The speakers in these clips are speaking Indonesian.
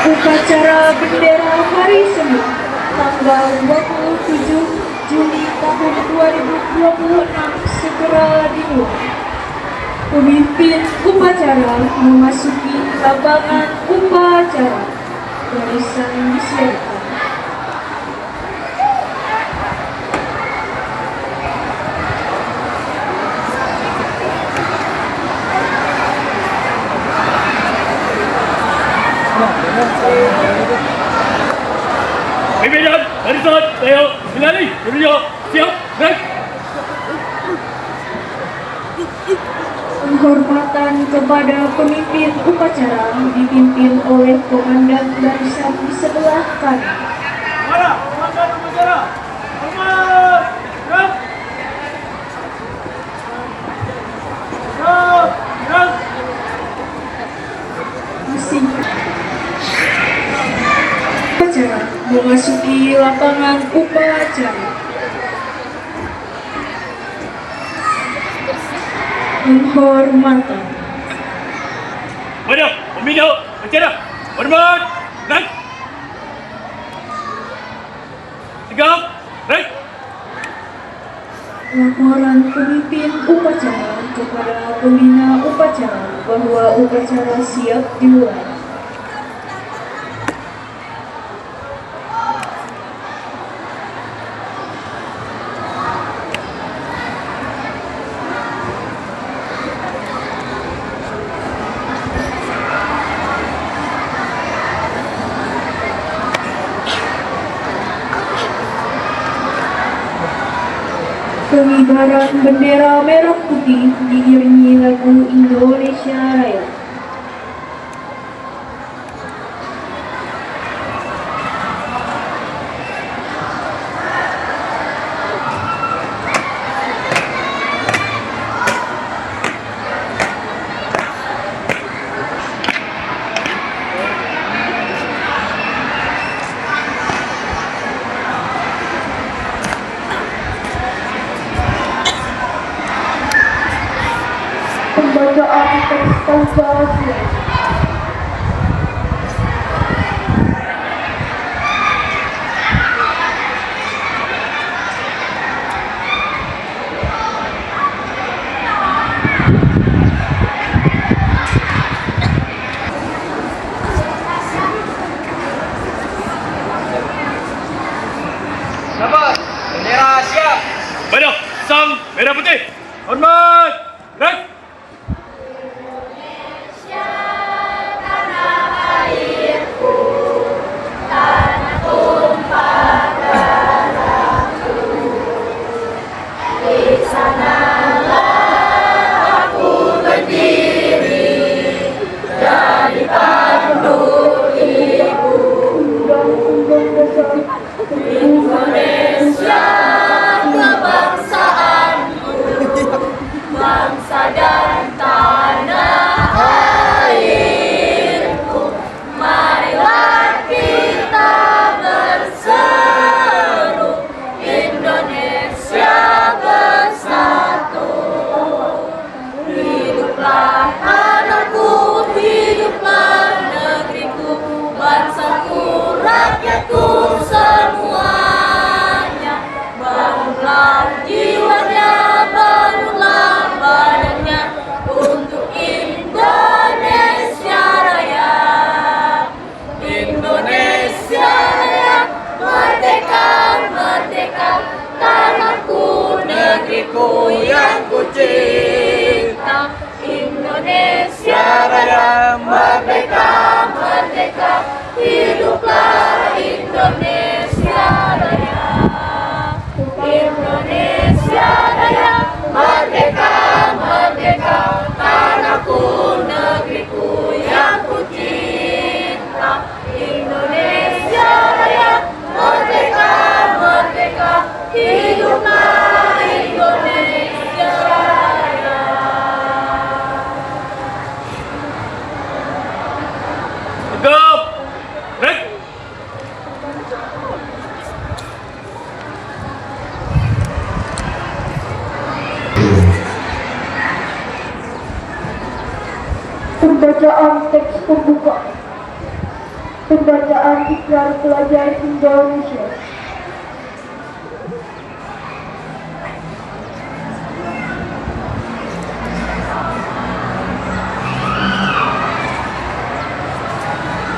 Upacara bendera Hari Senin tanggal 27 Juni tahun 2026 segera dimulai. Pemimpin upacara memasuki lapangan upacara. Barisan disiapkan. Pimpinan barisan Leo Hilali Rio siap gerak. Penghormatan kepada pemimpin upacara dipimpin oleh komandan barisan di sebelah kanan. Mana komandan upacara? Hormat. Gerak. Gerak. Gerak. Masing upacara memasuki lapangan upacara. Penghormatan. Mana pembina upacara? Hormat. Gerak. Tegak. Gerak. Laporan pemimpin upacara kepada pembina upacara bahwa upacara siap dimulai. Pengibaran bendera merah putih diiringi lagu Indonesia Raya. Pembacaan teks Pancasila. Sabar, bendera siap. Mana sang merah putih? Hormat. Gerak. Yang ku cinta, Indonesia Raya, merdeka, merdeka, hiduplah Indonesia Raya. Indonesia Raya, merdeka, merdeka, tanahku, negeriku yang ku cinta. Indonesia Raya, merdeka, merdeka, hiduplah Indonesia Raya. Pembacaan Ikrar Pelajar Indonesia.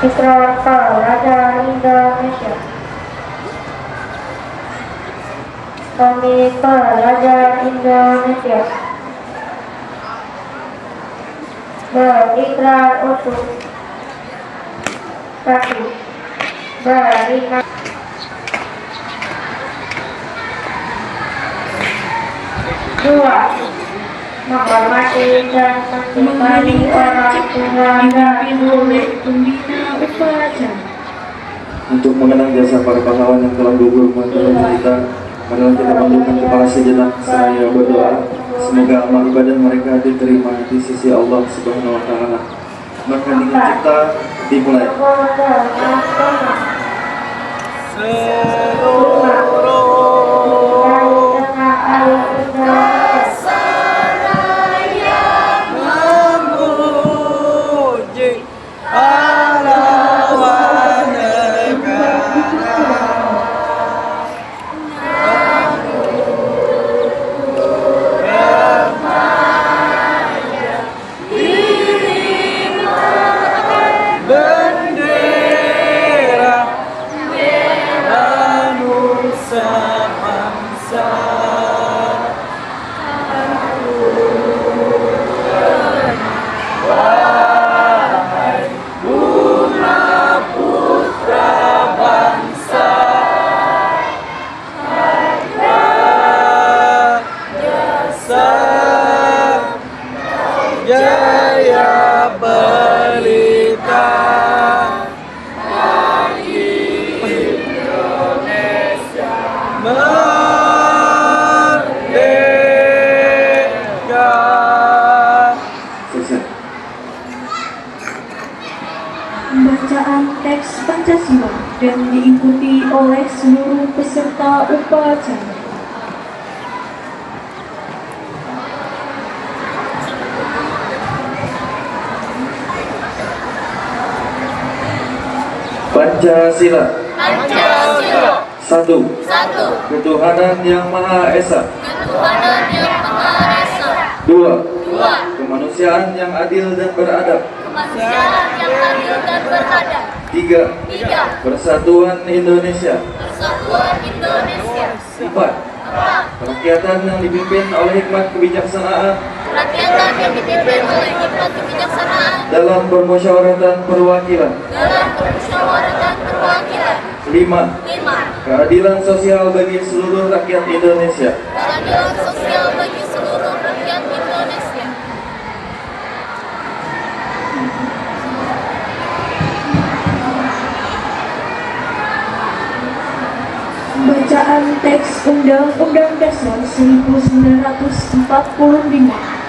Ikrar Pelajar Indonesia. Kami pelajar Indonesia berikrar untuk satu, beriman. Dua, menghormati dan mencintai orang tua dan guru. Pembina upacara. Untuk mengenang jasa para pahlawan yang telah gugur mengantarkan kita, marilah kita tundukkan kepala sejenak seraya berdoa. Semoga amal ibadah mereka diterima di sisi Allah Subhanahu wa Ta'ala. Maka dengan kita dimulai. Jaya Pelita Indonesia merdeka. Pembacaan teks Pancasila dan diikuti oleh seluruh peserta upacara. Pancasila. Pancasila. Satu. Satu. Ketuhanan yang Maha Esa. Ketuhanan yang Maha Esa. Dua. Dua. Kemanusiaan yang adil dan beradab. Kemanusiaan yang adil dan beradab. Tiga. Tiga. Persatuan Indonesia. Persatuan Indonesia. Empat. Empat. Kerakyatan yang dipimpin oleh hikmat kebijaksanaan Rakyatan yang dipimpin oleh hikmat kebijaksanaan dalam permusyawaratan perwakilan. dalam permusyawaratan perwakilan. Lima. Lima. Keadilan sosial bagi seluruh rakyat Indonesia. Keadilan sosial bagi seluruh rakyat Indonesia. Bacaan teks Undang-Undang Dasar 1945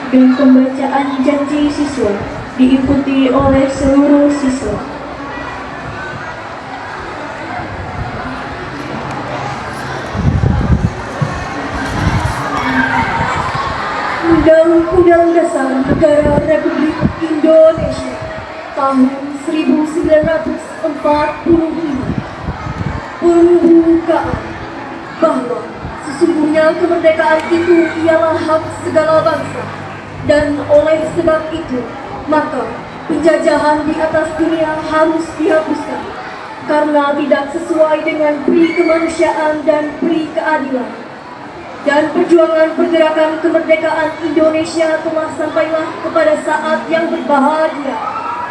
dan pembacaan janji siswa diikuti oleh seluruh siswa. Undang-Undang Dasar Negara Republik Indonesia tahun 1945 pembukaan bahwa sesungguhnya kemerdekaan itu ialah hak segala bangsa, dan oleh sebab itu maka penjajahan di atas dunia harus dihapuskan karena tidak sesuai dengan pri kemanusiaan dan pri keadilan. Dan perjuangan pergerakan kemerdekaan Indonesia telah sampailah kepada saat yang berbahagia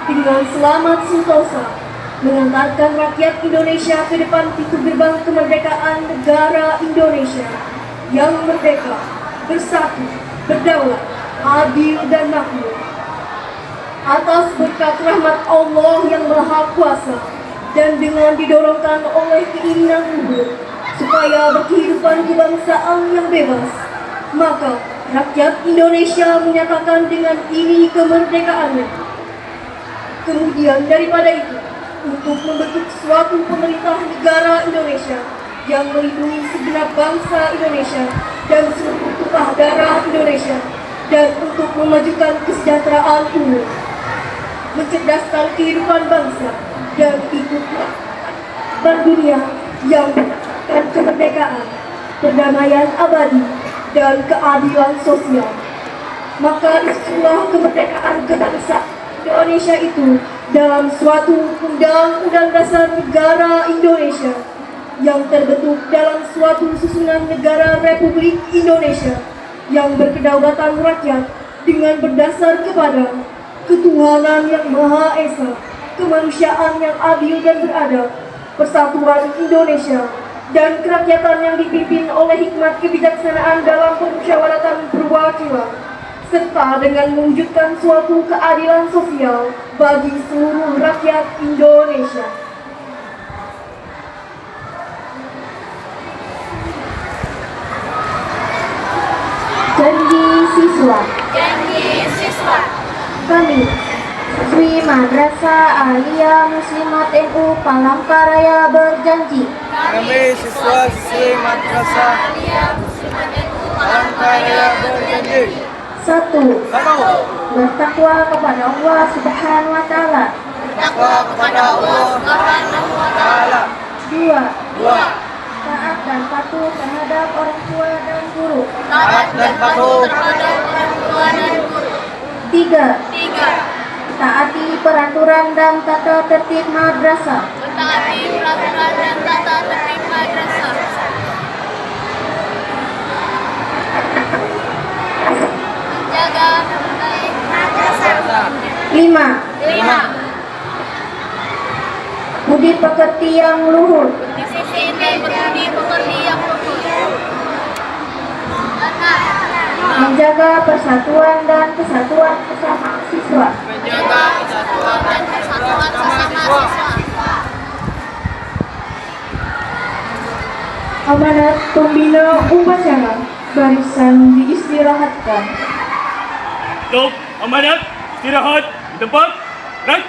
dengan selamat sentosa mengantarkan rakyat Indonesia ke depan pintu gerbang kemerdekaan negara Indonesia yang merdeka, bersatu, berdaulat, adil dan makmur. Atas berkat rahmat Allah yang Maha Kuasa dan dengan didorongkan oleh keinginan luhur supaya berkehidupan kebangsaan yang bebas, maka rakyat Indonesia menyatakan dengan ini kemerdekaannya. Kemudian daripada itu, untuk membentuk suatu pemerintah negara Indonesia yang melindungi segenap bangsa Indonesia dan seluruh tumpah darah Indonesia, dan untuk memajukan kesejahteraan umum, mencerdaskan kehidupan bangsa, dan ikutlah Bank Dunia yang menetapkan kemerdekaan, perdamaian abadi, dan keadilan sosial. Maka isulah kemerdekaan kebangsaan Indonesia itu dalam suatu Undang-Undang Dasar Negara Indonesia yang terbentuk dalam suatu susunan negara Republik Indonesia yang berkedaulatan rakyat dengan berdasar kepada ketuhanan yang Maha Esa, kemanusiaan yang adil dan beradab, persatuan Indonesia, dan kerakyatan yang dipimpin oleh hikmat kebijaksanaan dalam permusyawaratan perwakilan, serta dengan mewujudkan suatu keadilan sosial bagi seluruh rakyat Indonesia. Janji siswa. Janji siswa. Kami, siswi Madrasah Aliyah Muslimat NU Palangkaraya berjanji Kami siswa-siswi Madrasah Palangkaraya berjanji. 1. Bertakwa kepada Allah Subhanahu wa Ta'ala. Bertakwa kepada Allah Subhanahu wa Ta'ala. 2. Taat dan patuh terhadap orang tua dan guru. Taat dan patuh terhadap orang tua dan guru. 3. Taati peraturan dan tata tertib madrasah. Mentaati peraturan dan tata tertib madrasah. Menjaga baik madrasah. 5. Budi pekerti yang luhur. Disiplin dan berbudi pekerti yang luhur. 6. Menjaga persatuan dan kesatuan sesama siswa. Menjaga persatuan dan kesatuan sesama siswa. Amanat pembina upacara barisan diistirahatkan. Untuk amanat, istirahat di tempat. Right?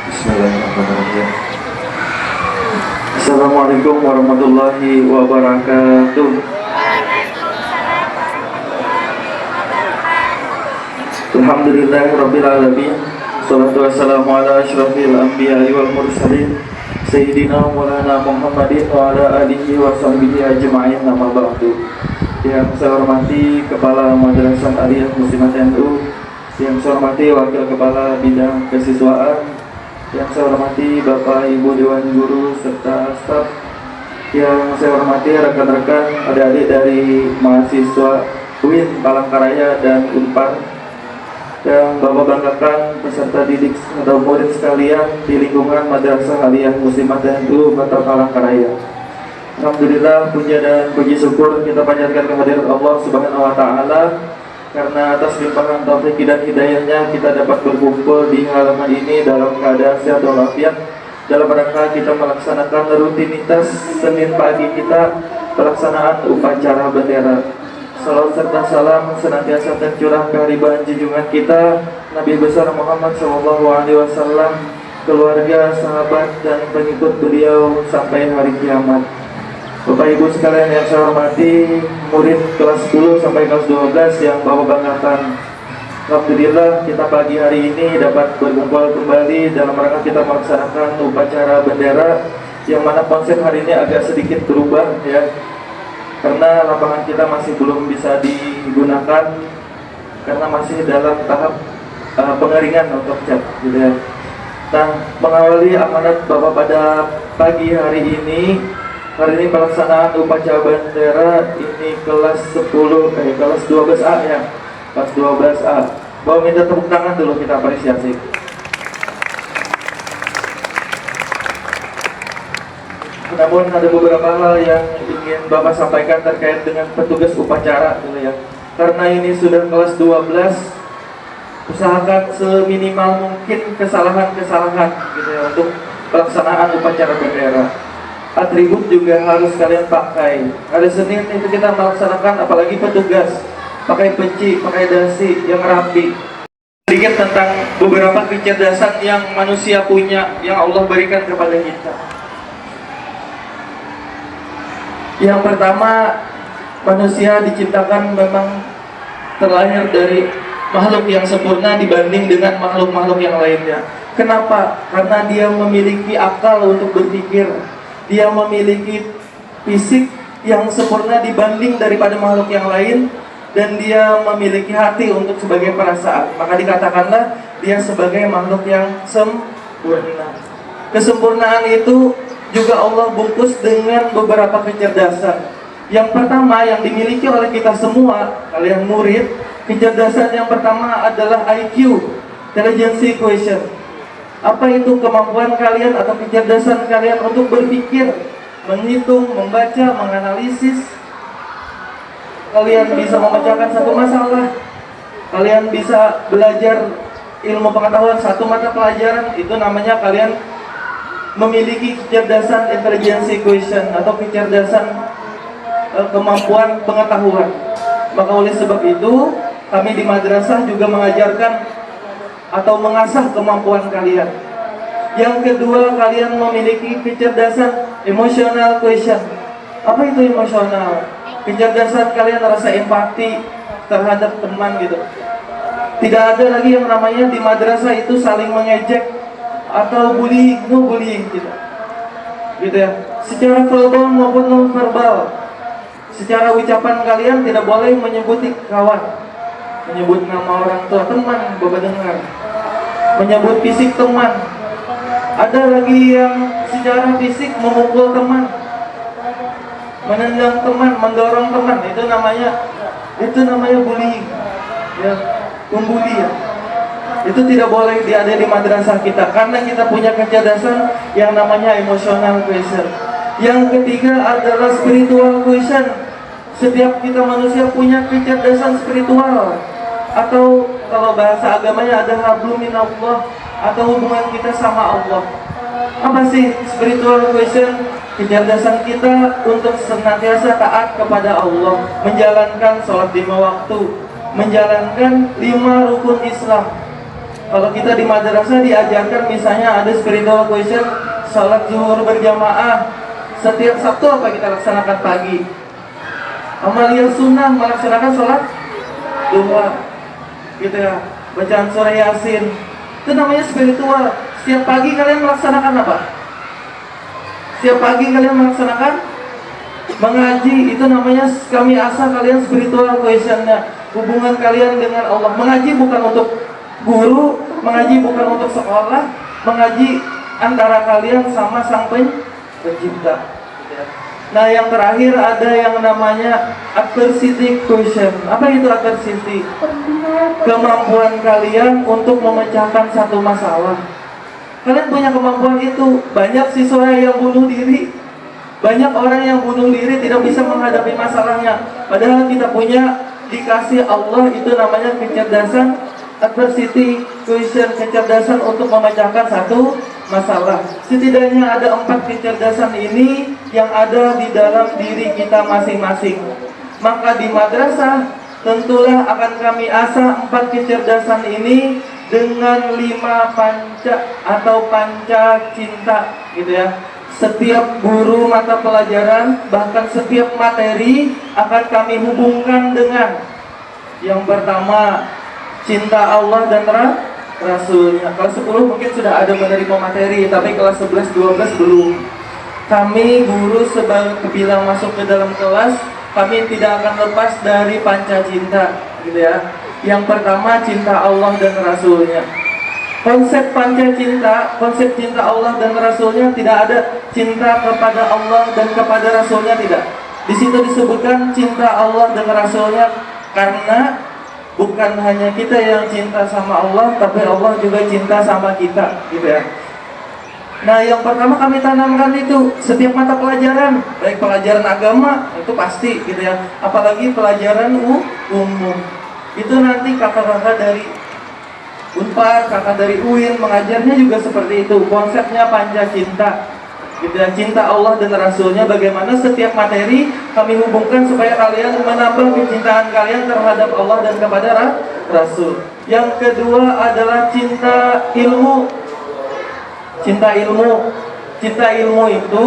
Bismillahirrahmanirrahim. Assalamualaikum warahmatullahi wabarakatuh. Alhamdulillahirabbil alamin. Shalatu wassalamu ala asyrafil anbiya'i wal mursalin Sayyidina Maulana Muhammadin wa ala alihi wa sahbihi ajma'in, amma ba'du. Yang saya hormati Kepala Madrasah Aliyah Muslimat NU, yang saya hormati Wakil Kepala Bidang Kesiswaan, yang saya hormati Bapak Ibu Dewan Guru serta staf, yang saya hormati rekan-rekan adik-adik dari mahasiswa UIN Palangkaraya dan Unpar, yang Bapak banggakan peserta didik atau murid sekalian di lingkungan Madrasah Aliyah Muslimat NU Kota Palangkaraya. Alhamdulillah, puja dan puji syukur kita panjatkan kehadirat Allah Subhanahu wa Ta'ala, karena atas limpahan taufik dan hidayahnya kita dapat berkumpul di halaman ini dalam keadaan sehat walafiat, dalam rangka kita melaksanakan rutinitas Senin pagi kita, pelaksanaan upacara bendera. Salawat serta salam senantiasa tercurah kehariban junjungan kita Nabi besar Muhammad SAW, keluarga, sahabat, dan pengikut beliau sampai hari kiamat. Bapak Ibu sekalian yang saya hormati, murid kelas 10 sampai kelas 12 yang Bapak banggakan, alhamdulillah kita pagi hari ini dapat berkumpul kembali dalam rangka kita melaksanakan upacara bendera, yang mana konsep hari ini agak sedikit berubah ya, karena lapangan kita masih belum bisa digunakan karena masih dalam tahap pengeringan untuk cat gitu ya. Nah, mengawali amanat Bapak pada pagi hari ini pelaksanaan upacara bendera ini kelas 12A ya, kelas 12A. Bawa minta tepuk tangan dulu, kita apresiasi. Namun ada beberapa hal yang ingin Bapak sampaikan terkait dengan petugas upacara dulu ya. Karena ini sudah kelas 12, usahakan seminimal mungkin kesalahan-kesalahan gitu ya untuk pelaksanaan upacara bendera. Atribut juga harus kalian pakai. Hari Senin itu kita melaksanakan, apalagi petugas, pakai peci, pakai dasi yang rapi. Sedikit tentang beberapa kecerdasan yang manusia punya, yang Allah berikan kepada kita. Yang pertama, manusia diciptakan memang terlahir dari makhluk yang sempurna dibanding dengan makhluk-makhluk yang lainnya. Kenapa? Karena dia memiliki akal untuk berpikir, dia memiliki fisik yang sempurna dibanding daripada makhluk yang lain, dan dia memiliki hati untuk sebagai perasaan. Maka dikatakanlah dia sebagai makhluk yang sempurna. Kesempurnaan itu juga Allah bungkus dengan beberapa kecerdasan. Yang pertama yang dimiliki oleh kita semua, kalian murid, kecerdasan yang pertama adalah IQ, intelligence quotient. Apa itu? Kemampuan kalian atau kecerdasan kalian untuk berpikir, menghitung, membaca, menganalisis. Kalian bisa memecahkan satu masalah, kalian bisa belajar ilmu pengetahuan satu mata pelajaran, itu namanya kalian memiliki kecerdasan intelligence quotient atau kecerdasan kemampuan pengetahuan. Maka oleh sebab itu kami di madrasah juga mengajarkan atau mengasah kemampuan kalian. Yang kedua, kalian memiliki kecerdasan emotional quotient. Apa itu emosional? Kecerdasan kalian rasa empati terhadap teman gitu. Tidak ada lagi yang namanya di madrasah itu saling mengejek atau bullying, no bullying gitu ya. Secara verbal maupun non verbal, secara ucapan kalian tidak boleh menyebut kawan, menyebut nama orang tua teman, bapak dengar, menyebut fisik teman. Ada lagi yang secara fisik memukul teman, menendang teman, mendorong teman, itu namanya bullying ya, membuli ya. Itu tidak boleh ada di madrasah kita, karena kita punya kecerdasan yang namanya emotional quotient. Yang ketiga adalah spiritual quotient. Setiap kita manusia punya kecerdasan spiritual, atau kalau bahasa agamanya ada hablum minallah, atau hubungan kita sama Allah. Apa sih spiritual quotient? Kecerdasan kita untuk senantiasa taat kepada Allah, menjalankan sholat 5 waktu, menjalankan 5 rukun Islam. Kalau kita di madrasah diajarkan misalnya ada spiritual quotient, sholat zuhur berjamaah setiap Sabtu, apa kita laksanakan pagi. Amalia sunnah melaksanakan sholat duha gitu ya, bacaan surah Yasin, itu namanya spiritual. Setiap pagi kalian melaksanakan apa? Setiap pagi kalian melaksanakan mengaji, itu namanya kami asah kalian spiritual quotient-nya, hubungan kalian dengan Allah. Mengaji bukan untuk guru, mengaji bukan untuk sekolah, mengaji antara kalian sama sang pencipta. Nah, yang terakhir ada yang namanya adversity quotient. Apa itu adversity? Kemampuan kalian untuk memecahkan satu masalah. Kalian punya kemampuan itu. Banyak siswa yang bunuh diri, banyak orang yang bunuh diri tidak bisa menghadapi masalahnya. Padahal kita punya, dikasih Allah itu namanya kecerdasan adversity quotient, kecerdasan untuk memecahkan satu masalah. Setidaknya ada 4 kecerdasan ini yang ada di dalam diri kita masing-masing. Maka di madrasah tentulah akan kami asah 4 kecerdasan ini dengan 5 panca atau panca cinta gitu ya. Setiap guru mata pelajaran, bahkan setiap materi akan kami hubungkan dengan yang pertama, cinta Allah dan Rasulnya. Kelas 10 mungkin sudah ada menerima materi, tapi kelas 11, 12 belum. Kami guru sebelum masuk ke dalam kelas, kami tidak akan lepas dari panca cinta gitu ya. Yang pertama, cinta Allah dan Rasulnya. Konsep panca cinta, konsep cinta Allah dan Rasulnya tidak ada cinta kepada Allah dan kepada Rasulnya, tidak. Di situ disebutkan cinta Allah dan Rasulnya karena bukan hanya kita yang cinta sama Allah, tapi Allah juga cinta sama kita, gitu ya. Nah, yang pertama kami tanamkan itu setiap mata pelajaran, baik pelajaran agama itu pasti, gitu ya. Apalagi pelajaran umum. Itu nanti kakak-kakak dari Unpar, kakak dari UIN mengajarnya juga seperti itu. Konsepnya panca cinta, gitu ya. Cinta Allah dan Rasulnya, bagaimana setiap materi kami hubungkan supaya kalian menambah kecintaan kalian terhadap Allah dan kepada Rasul. Yang kedua adalah cinta ilmu. Cinta ilmu. Cinta ilmu itu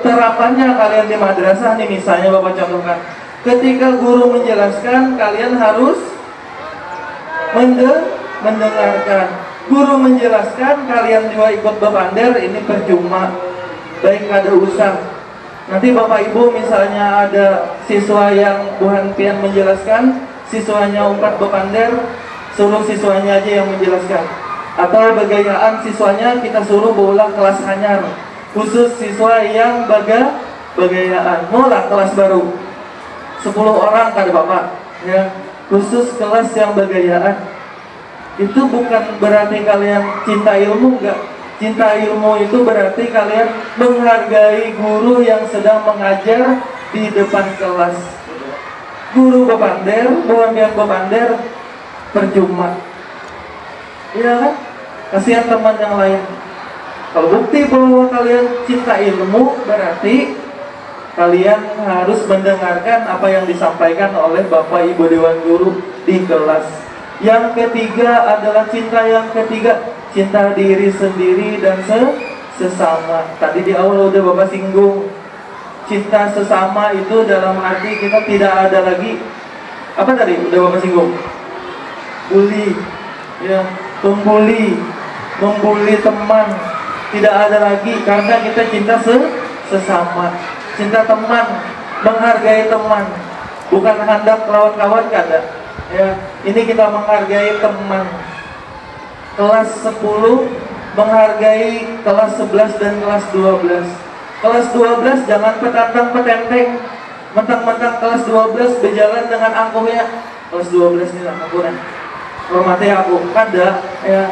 terapannya kalian di madrasah nih, misalnya Bapak contohkan. Ketika guru menjelaskan, kalian harus mendengarkan. Guru menjelaskan, kalian juga ikut bepander, ini percuma. Baik, ada usah. Nanti Bapak Ibu misalnya ada siswa yang Buhan Pian menjelaskan, siswanya umpat bepander, suruh siswanya aja yang menjelaskan. Atau begayaan siswanya kita suruh berulang kelas hanyar. Khusus siswa yang begayaan. Mulai kelas baru. 10 orang kata Bapak, ya. Khusus kelas yang begayaan. Itu bukan berarti kalian cinta ilmu, enggak. Cinta ilmu itu berarti kalian menghargai guru yang sedang mengajar di depan kelas. Guru bepander, bukan yang bepander, percuma. Iya kan? Kasihan teman yang lain. Kalau bukti bahwa kalian cinta ilmu, berarti kalian harus mendengarkan apa yang disampaikan oleh Bapak Ibu Dewan Guru di kelas. Yang ketiga adalah cinta yang ketiga, cinta diri sendiri dan sesama. Tadi di awal udah Bapak singgung. Cinta sesama itu dalam arti kita tidak ada lagi, apa tadi udah Bapak singgung? Bully, ya, membuli teman. Tidak ada lagi karena kita cinta sesama. Cinta teman, menghargai teman. Bukan hendak lawan-lawan kada. Ya, ini kita menghargai teman. Kelas 10 menghargai kelas 11 dan kelas 12. Kelas 12 jangan petantang-petenteng. Mentang-mentang kelas 12 berjalan dengan angkuhnya. Kelas 12 ini lah aku nih. Hormati aku, kada ya.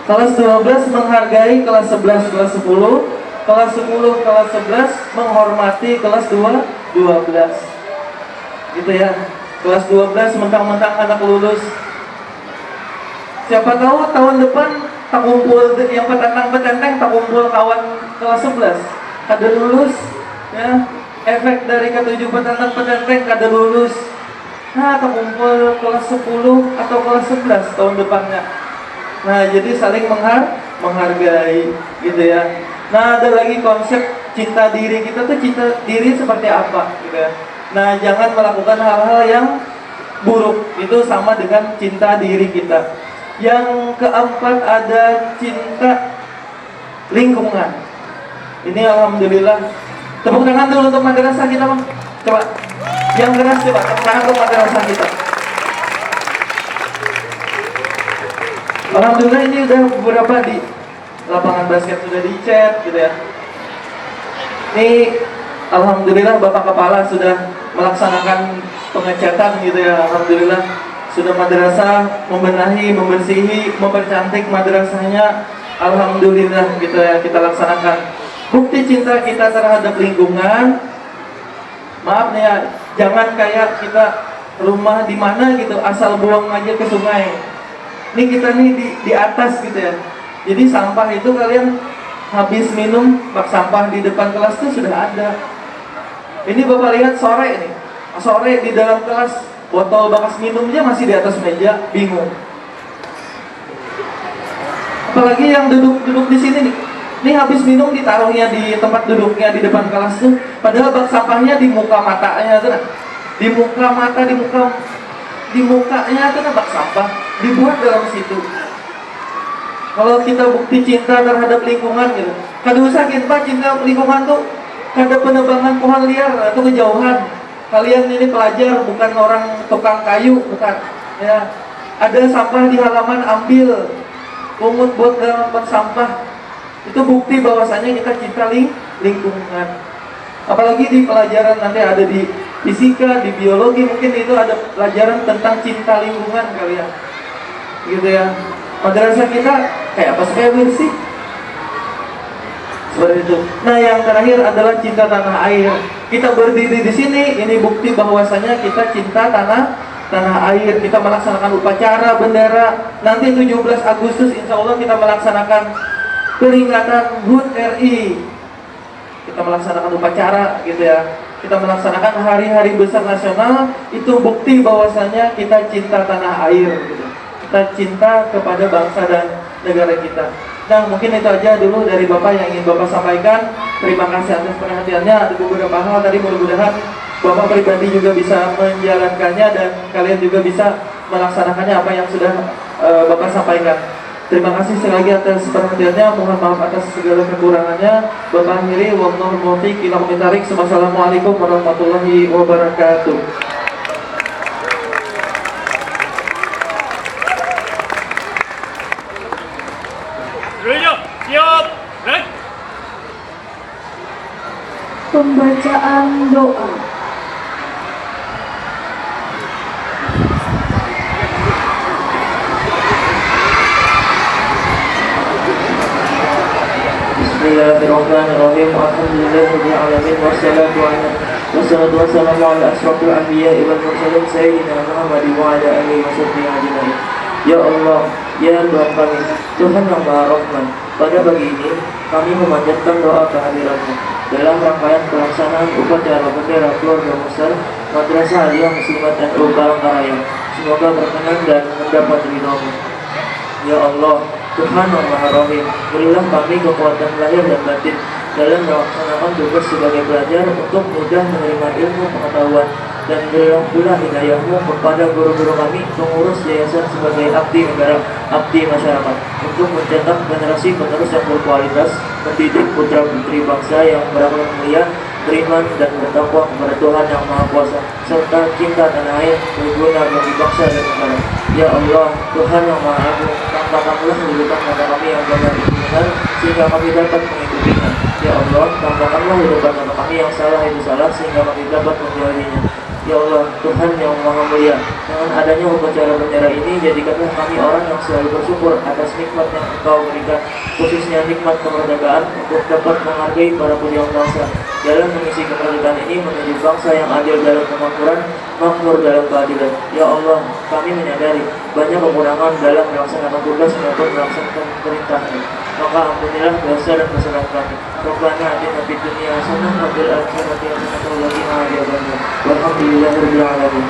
Kelas 12 menghargai kelas 11, kelas 10. Kelas 10, kelas 11 menghormati kelas 12. Gitu ya. Kelas 12 mentang-mentang anak lulus. Siapa tahu tahun depan tak kumpul yang petantang-petenteng tak kumpul kawan kelas 11. Kada lulus ya. Efek dari ketujuh petantang-petenteng kada lulus. Nah, tak kumpul kelas 10 atau kelas 11 tahun depannya. Nah, jadi saling menghargai gitu ya. Nah, ada lagi konsep cinta diri kita tuh, cinta diri seperti apa gitu ya. Nah, jangan melakukan hal-hal yang buruk. Itu sama dengan cinta diri kita. Yang keempat ada cinta lingkungan. Ini alhamdulillah. Tepuk tangan dulu untuk madrasah kita, Bang. Coba. Yang keras coba, tepuk tangan untuk madrasah kita. Alhamdulillah ini udah beberapa di lapangan basket sudah dicet gitu ya. Ini alhamdulillah Bapak Kepala sudah melaksanakan pengecatan gitu ya. Alhamdulillah sudah madrasah membenahi, membersihi, mempercantik madrasahnya. Alhamdulillah gitu ya, kita laksanakan. Bukti cinta kita terhadap lingkungan. Maaf nih ya, jangan kayak kita rumah di mana gitu asal buang aja ke sungai. Ini kita nih di atas gitu ya. Jadi sampah itu kalian habis minum bak sampah di depan kelas itu sudah ada. Ini Bapak lihat sore ini. Sore di dalam kelas botol bekas minumnya masih di atas meja, bingung. Apalagi yang duduk di sini nih. Ini habis minum ditaruhnya di tempat duduknya di depan kelas tuh. Padahal bak sampahnya di muka matanya tuh. Di muka mata, di mukanya tuh bak sampah dibuat dalam situ. Kalau kita bukti cinta terhadap lingkungan gitu, kada usah Pak, cinta lingkungan tuh kada penebangan pohon liar atau kejauhan. Kalian ini pelajar, bukan orang tukang kayu, bukan ya. Ada sampah di halaman, ambil, pungut buat dalam tempat sampah. Itu bukti bahwasanya kita cinta lingkungan. Apalagi di pelajaran nanti ada di fisika, di biologi, mungkin itu ada pelajaran tentang cinta lingkungan kalian. Gitu ya. Madrasah kita kayak apa sih? Seperti itu. Nah, yang terakhir adalah cinta tanah air. Kita berdiri di sini, ini bukti bahwasanya kita cinta tanah air. Kita melaksanakan upacara bendera. Nanti 17 Agustus insya Allah kita melaksanakan peringatan HUT RI. Kita melaksanakan upacara gitu ya. Kita melaksanakan hari-hari besar nasional. Itu bukti bahwasanya kita cinta tanah air gitu. Kita cinta kepada bangsa dan negara kita. Nah, mungkin itu aja dulu dari Bapak yang ingin Bapak sampaikan. Terima kasih atas perhatiannya. Ada beberapa hal tadi, mudah-mudahan Bapak pribadi juga bisa menjalankannya dan kalian juga bisa melaksanakannya apa yang sudah Bapak sampaikan. Terima kasih sekali lagi atas perhatiannya. Mohon maaf atas segala kekurangannya. Bapak akhiri, wallahul muwaffiq ila aqwamit thoriq. Wassalamualaikum warahmatullahi wabarakatuh. Semuanya siap. Dan Pembacaan doa. Bismillahirrahmanirrahim. Alhamdulillahirabbil alamin wassalatu wassalamu ala asyrafil anbiya'i wal mursalin sayyidina Muhammadin wa ala alihi washabbihi ajmain. Ya Allah, ya Tuhan kami, Tuhan yang Maha Rahman, pada pagi ini kami memanjatkan doa kehadiran-Mu dalam rangkaian pelaksanaan upacara bendera keluarga besar Madrasah Aliyah Muslimat NU Palangkaraya. Semoga berkenan dan mendapat ridho-Mu. Ya Allah, Tuhan yang Maha Rahim, berilah kami kekuatan lahir dan batin dalam melaksanakan tugas sebagai pelajar untuk mudah menerima ilmu pengetahuan, dan berilah pula hidayah-Mu kepada guru-guru kami, pengurus yayasan sebagai abdi negara, abdi masyarakat, untuk mencetak generasi penerus yang berkualitas, mendidik putra-putri bangsa yang berakhlak mulia, beriman dan bertakwa kepada Tuhan yang Maha Kuasa, serta cinta tanah air berguna bagi bangsa dan negara. Ya Allah, Tuhan yang Maha Agung, tampakkanlah kehidupan mata kami yang benar itu benar, sehingga kami dapat mengikutinya. Ya Allah, tampakkanlah kehidupan mata kami yang salah itu salah, sehingga kami dapat menjauhinya. Ya Allah, Tuhan yang Maha Mulia, dengan adanya upacara bendera ini, jadikanlah kami orang yang selalu bersyukur atas nikmat yang Engkau berikan, khususnya nikmat kemerdekaan, untuk dapat menghargai para pejuang bangsa dalam mengisi kemerdekaan ini menuju bangsa yang adil dalam kemakmuran, makmur dalam keadilan. Ya Allah, kami menyadari banyak kekurangan dalam melaksanakan tugas maupun melaksanakan perintah-Mu. Maka ampunilah dosa dan kesalahan kami. Rabbana atina fid dunya hasanah wa fil akhirati hasanah wa qina adzabannar. Walhamdulillahirabbil alamin.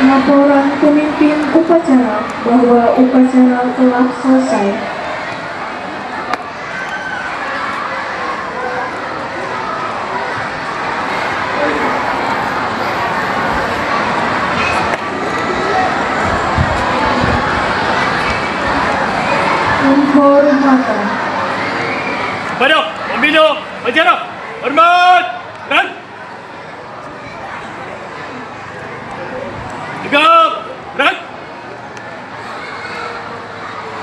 Laporan pemimpin upacara bahwa upacara telah selesai. Penghormatan. pada pembina upacara, hormat dan tegak dan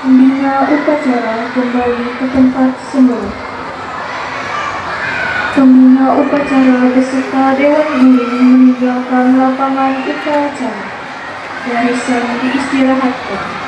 Pembina upacara kembali ke tempat semula. Pembina upacara beserta Dewan Guru meninggalkan lapangan upacara. Barisan diistirahatkan.